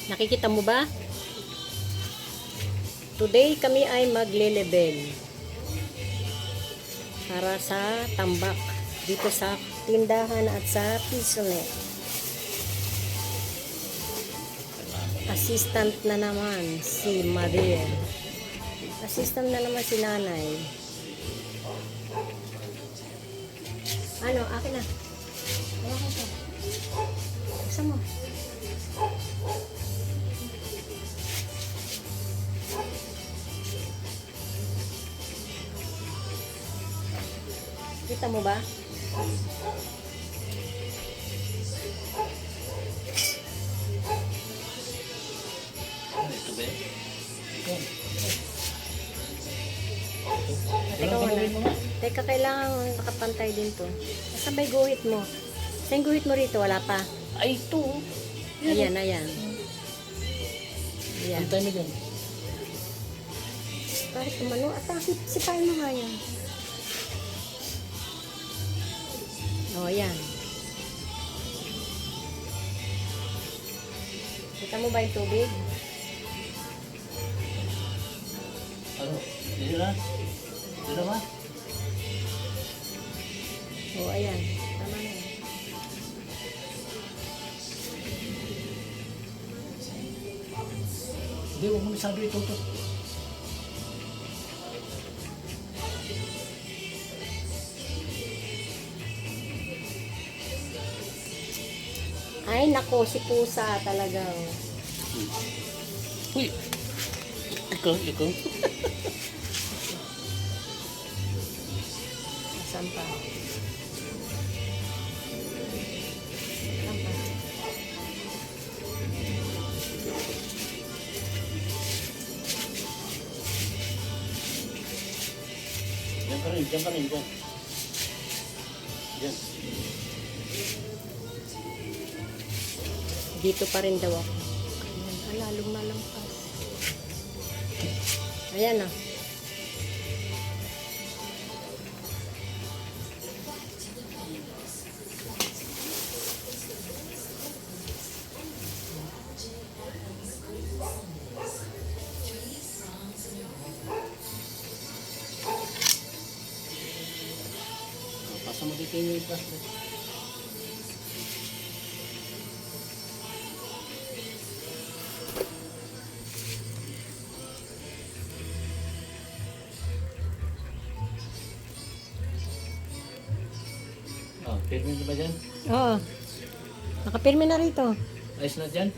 Nakikita mo ba? Today kami ay magle-level para sa tambak dito sa tindahan at sa pisonet. Assistant na naman si Mother. Assistant na naman si Nanay. Ano? Akin na. Hawakan ko. Buksan mo. Kita mo ba? Ito ba? Teka muna. Teka, kailangan nakapantay din to. Saan ba yung guhit mo? Saan yung guhit mo rito? Wala pa. Ay, ito. Ayan, ayan. Ayan. Antay mo dyan. Bakit kumano? At sipain mo nga yan. O, ayan. Kita mo ba yung tubig? Ano? Dito na? Dito ba? O, ayan. Tama na yan. Hindi, huwag mo masyado itutok. Ay, nako, si pusa talaga. Uy! Ikaw. Saan pa? Saan pa? Diyan ka rin, dyan. Diyan. Dito pa rin daw ako. Ayan, lalong nalampas. Ayan na. Pasa mo dito yung plastic. Oh, pirmin na ba dyan? Oo. Nakapirmi na rito. Ayos na dyan?